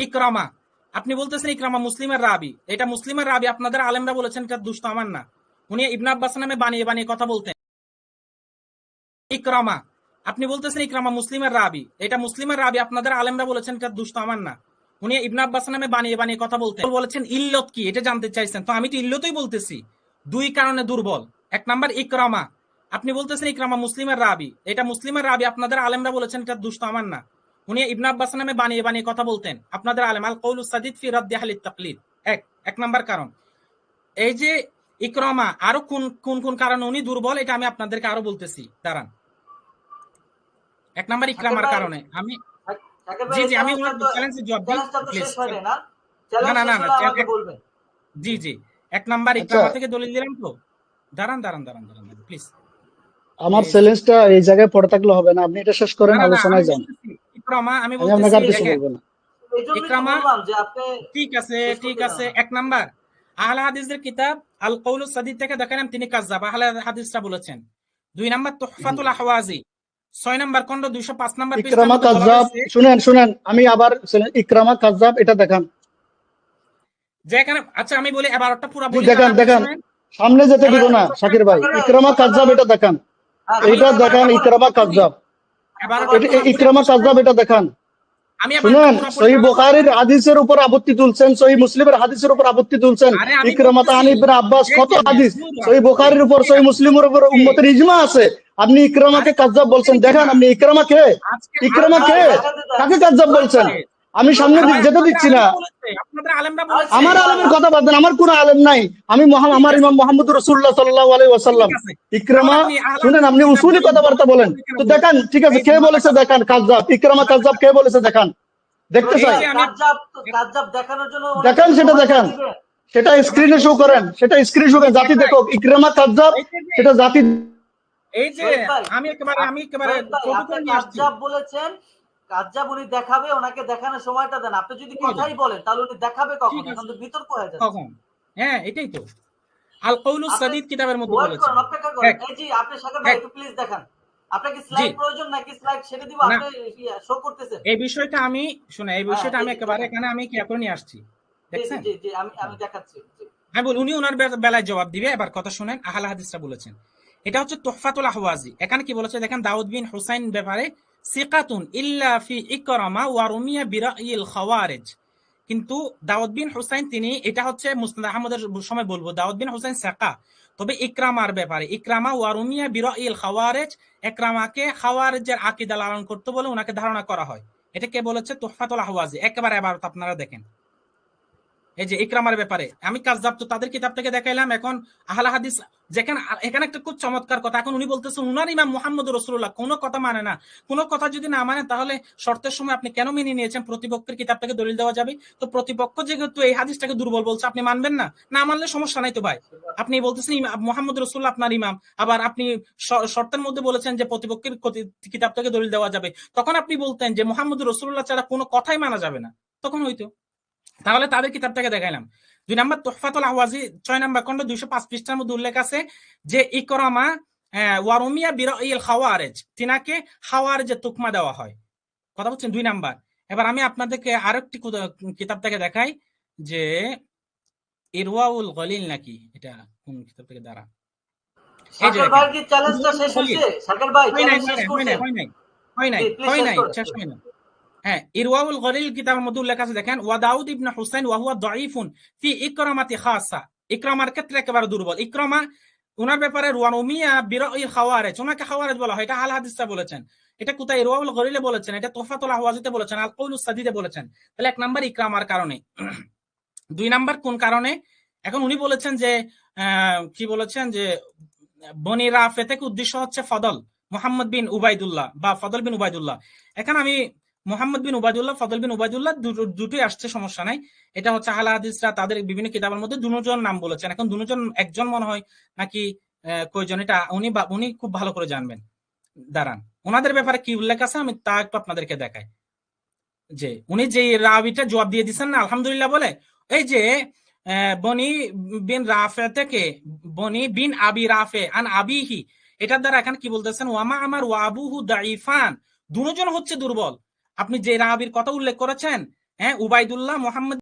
ইকরামা, আপনি বলতেছেন ইকরামা মুসলিমের রাবি, এটা মুসলিমের রাবি, আপনাদের আলেমরা বলেছেন এটা দুষ্ট আমার না। উনি ইবনে আব্বাস নামে বানিয়ে বানিয়ে কথা বলতেন। ইকরামা, আপনি বলতেছেন ইকরামা মুসলিমের রাবি, এটা মুসলিমের রাবি, আপনাদের আলেমরা বলেছেন এটা দুষ্ট আমার না। উনি ইবনে আব্বাস নামে বানিয়ে বানিয়ে কথা বলতেন। বলেছেন ইল্লত কি এটা জানতে চাইছেন, তো আমি তো ইল্লতই বলতেছি। দুই কারণে দুর্বল। এক নাম্বার ইকরামা, আপনি বলতেছেন ইকরামা মুসলিমের রাবি, এটা মুসলিমের রাবি, আপনাদের আলেমরা বলেছেন এটা দুষ্ট আমার না। উনি ইবনে আব্বাস নামে বানিয়ে বানিয়ে কথা বলতেন, আপনাদের আলেম। আল কৌলুস সাদিদ ফি রাদ্দি আহলিত তাকলিদ। এক নাম্বার কারণ। এই যে ইকরামা, আরো কোন কোন কোন কারণে উনি দুর্বল এটা আমি আপনাদেরকে আরো বলতেছি, দাঁড়ান। এক নাম্বার শাকির ইকরামার ভাই, কারণে আমি শাকির ভাই জি এই জি আমি ওনার চ্যালেঞ্জের জবাব দিই চ্যালেঞ্জটা তো প্লিজ। শেষ হয়নি না? না চ্যালেঞ্জ না না শেষ না হলে আমাকে বলবেন। জি জি এক নাম্বার আচ্ছা, ইকরামা থেকে দলিল দিলাম তো। দাঁড়ান দাঁড়ান দাঁড়ান দাঁড়ান প্লিজ। আমার চ্যালেঞ্জটা এই জায়গায় পড়ে থাকলে হবে না, আপনি এটা শেষ না করেন, না না আমি আলোচনায় যান। বলতেছি ইকরামা, আমি আমি আপনাকে বলতেছি আর কিছু দেখেন বলবো না। এইজন্যই তো ইকরামা, বললাম যে আপনি ঠিক আছে শেষ ঠিক করতে আছে। দেন না। এক নাম্বার, আহলে হাদিসের কিতাব আল কৌলুস সাদিদ থেকে দেখালাম তিনি কাযযাব, আহলে হাদিসরা বলেছেন। দুই নাম্বার তুহফাতুল আহওয়াজি 6 নাম্বার খন্ড 205 নাম্বার পৃষ্ঠার ইকরামা মধ্যে বলা কাযযাব, হয়েছে শুনেন শুনেন, আমি আবার ইকরামা কাযযাব এটা দেখান। যে এখানে, আচ্ছা আমি বলি এবারটা পুরো জি বলি, তাহলে দেখান আপনি দেখান, শুনেন। সামনে যেতে দিব এবার না শাকির ভাই। শাকির ভাই, ইকরামা শাকির কাযযাব ভাই, এটা দেখান, হ্যাঁ আমি এইটা শাকির ভাই দেখান, বলেন। ইকরামা শুনি, কাযযাব। এবারটা পুরো বলি ইকরামা আপনি কাযযাব শুনেন। এটা দেখান। আমি এবারটা শুনেন, পুরো পড়ি সহিহ তাহলে বুখারীর বুঝবেন। হাদিসের উপর আপত্তি তুলছেন, সহিহ মুসলিমের হাদিসের উপর আপত্তি তুলছেন। আরে আমি ইকরামা বলতেছি, আন ইবনে আব্বাস, এই কত যে হাদিস সুরা, সহিহ বুখারীর উপর, এই সহিহ মুসলিমের উপর আজকে, উম্মতের ইজমা আছে। আপনি ইকরামাকে আরে কাযযাব বলছেন, দেখান ইজমা, আপনি ইকরামা কে? আজকে ইকরামা জহির আল্লাহ ভাই কে? দেখাতে দেন। কাকে কাযযাব জহির বলছেন? ভাই, আমি সামনে জহির ভাই, যেতে আপনাদের দিচ্ছি না। আলেমরা বলেছে, আপনাদের আলেমরা বলেছে। আমার আচ্ছা আলেমের কথা বাদ দেন, আমার কোনো আলেম নাই। আমি ঠিক আমার আছে ইমাম মুহাম্মদুর রাসূলুল্লাহ সাল্লাল্লাহু আলাইহি ঠিক ওয়াসাল্লাম। আছে, তাহলে ইকরামা, আপনি আহলে শুনেন, হাদিসের আপনি কিতাব উসুলি বলেন, কথাবার্তা বলেন বলেন এখানে তো, বলুন। দেখান। ঠিক আছে, এই যে কে মাথা বলেছে কথা, দেখান কাযযাব, ইকরামা মাথা কাযযাব কে বলেছে দেখান, দেখতে জহির এই চাই। ভাই, যে আমি কাজ্জাব দেখানোর জন্য ওনাকে দেখান, কি সেটা সময় দেখান, দিবেন? সেটা আমাকে স্ক্রিনে শো বলছে করেন, সেটা স্ক্রিন শো আমি করেন, জাতি দেখাই। দেখো ইকরামা কাযযাব, এই যে সেটা জাতি। এই যে জহির ভাই, আমি একেবারে জহির ভাই, ছোট আপনি করে নিয়ে আসছি। কাজ্জাব বলেছেন। কাজ্জাব উনি দেখাবে, ওনাকে দেখানোর সময়টা দেন। আপনি যদি হবে, কথাই বলেন তাহলে উনি দেখাবে কখন? ঠিক এখন আছে তো বিতর্ক হয়ে যাচ্ছে। কখন। হ্যাঁ এটাই তো আল কৌলুস আপনি সাদিদ কিতাবের মধ্যে ওয়েট বলেছেন। করেন, অপেক্ষা করেন। এক এই জি, আপনি শাকির ভাই এক একটু প্লিজ দেখান। আপনার কি জি স্লাইড প্রয়োজন নাকি স্লাইড ছেড়ে দিব? না, আপনি শো করতেছেন? এই বিষয়টা আমি শুনে, এই হ্যাঁ, বিষয়টা এই আমি যে একেবারে দেখেন। এখানে আমি কি করে নিয়ে আসছি জি, জি, দেখছেন। জি, জি, আমি আমি দেখাচ্ছি। জি, আমি বলি উনি ওনার বেলায় জবাব দিবে। এবার কথা শুনেন, আহলে হাদিসরা বলেছেন। এটা হচ্ছে তুহফাতুল আহওয়াজি। এখানে কি বলেছে দেখেন, দাউদ বিন হুসাইন ব্যাপারে সিকাতুন ইল্লা ফি ইকরামা ওয়া রুমিয়া বিরাইল খাওয়ারিজ। কিন্তু দাউদ বিন হুসাইন তিনি, এটা হচ্ছে মুসনাদ আহমদের সময় বলবো, দাউদ বিন হুসাইন সাকা। তবে ইকরামার ব্যাপারে, ইকরামা ওয়া রুমিয়া বিরাইল খাওয়ারিজ, ইকরামাকে খাওয়ারিজের আকীদা লালন করতে বলে ওনাকে ধারণা করা হয়। এটা কে বলেছে? তুহফাতুল আহওয়াজি। একেবারে এবার আপনারা দেখেন, এই যে ইকরামার ব্যাপারে আমি কাযযাব তো তাদের কিতাব থেকে দেখাইলাম। এখন আহলে হাদিস যেখানে, এখানে একটা খুব চমৎকার কথা। এখন উনি বলতেছেন উনার ইমাম মুহাম্মদুর রাসূলুল্লাহ কোনো কথা মানে না। কোনো কথা যদি না মানে তাহলে শর্তের সময় আপনি কেন মেনে নিয়েছেন? প্রতিপক্ষের কিতাব থেকে দলিল দেওয়া যাবে। তো প্রতিপক্ষ যেহেতু এই হাদিসটাকে দুর্বল বলছে, আপনি মানবেন না? না মানলে সমস্যা নাই তো ভাই। আপনি বলতেছেন মুহাম্মদুর রাসূলুল্লাহ আপনার ইমাম, আবার আপনি শর্তের মধ্যে বলেছেন যে প্রতিপক্ষের কিতাব থেকে দলিল দেওয়া যাবে। তখন আপনি বলতেন যে মুহাম্মদুর রাসূলুল্লাহ ছাড়া কোনো কথাই মানা যাবে না, তখন হইতো। তাহলে তাদের কিতাব থেকে দেখাইলাম। 2 নাম্বার তুহফাতুল আহওয়াজি 6 নাম্বার খন্ড 205 পৃষ্ঠার মধ্যে উল্লেখ আছে যে ইকরামা ওয়ারুমিয়া বিরাইল খাওয়ারিজ, তিনাকে খাওয়ারিজের তুকমা দেওয়া হয়। কথা বলছেন 2 নাম্বার। এবার আমি আপনাদেরকে আরেকটি কিতাব থেকে দেখাই যে ইরওয়াউল গলিল নাকি, এটা কোন কিতাব থেকে দাঁড়া, এই যে শাকির দেখেন ভাই কি চ্যালেঞ্জটা ইরওয়াউল শেষ গলিল। হইছে? শাকির ভাই হয় নাই চ্যালেঞ্জ হয় শেষ নাই হয় নাই করছেন? হয় নাই হয় নাই জি, প্লিজ হয় শেষ নাই করেন। শেষ হয় না। হ্যাঁ, ইরওয়াউল গলিল কিতাবের মধ্যে উল্লেখ আছে দেখেন, ওয়া দাউদ ইবনে হুসাইন ওয়া হুয়া দাঈফুন ফি ইকরামাতি খাসা। ইকরামার ক্ষেত্রে একেবারে দুর্বল। ইকরামা উনার ব্যাপারে রুমিয়া বিরাইল খাওয়ারিজ, ওনাকে খাওয়ারিজ বলা হয়, এটা আহলে হাদিসরা বলেছেন। এটা কোথায়? ইরওয়াউল গলিলে বলেছেন, এটা তুহফাতুল আহওয়াজিতে বলেছেন, আল কৌলুস সাদিদে বলেছেন। তাহলে এক নাম্বার ইকরামার কারণে। 2 নাম্বার কোন কারণে? এখন উনি বলেছেন যে কি বলেছেন যে বনি রাফে থেকে উদ্দেশ্য হচ্ছে ফদল মুহাম্মদ বিন উবাইদুল্লাহ বা ফদল বিন উবাইদুল্লাহ। এখন আমি মোহাম্মদ বিন উবাইদুল্লাহ, ফদল বিন উবাইদুল্লাহ দুটোই আসছে, সমস্যা নাই। এটা হচ্ছে আহলে হাদিসরা তাদের বিভিন্ন কিতাবের মধ্যে দুজন নাম বলেছেন। এখন দুজন একজন মনে হয় নাকি কয়জন, এটা উনি খুব ভালো করে জানবেন। দাঁড়ান, ওনাদের ব্যাপারে কি উল্লেখ আছে আমি তা একটু আপনাদেরকে দেখাই। যে উনি যে রাবিটা জবাব দিয়ে দিচ্ছেন না আলহামদুলিল্লাহ বলে, এই যে বনি বিন রাফে থেকে বনি বিন আবি রাফে আন আবিহি, এটার দ্বারা এখানে কি বলতেছেন? ওয়ামা আমার ওয়াবুহু দাইফান, দুজন হচ্ছে দুর্বল। আপনি যে রাবির কথা উল্লেখ করেছেন হ্যাঁ, উবাইদুল্লাহ মোহাম্মদ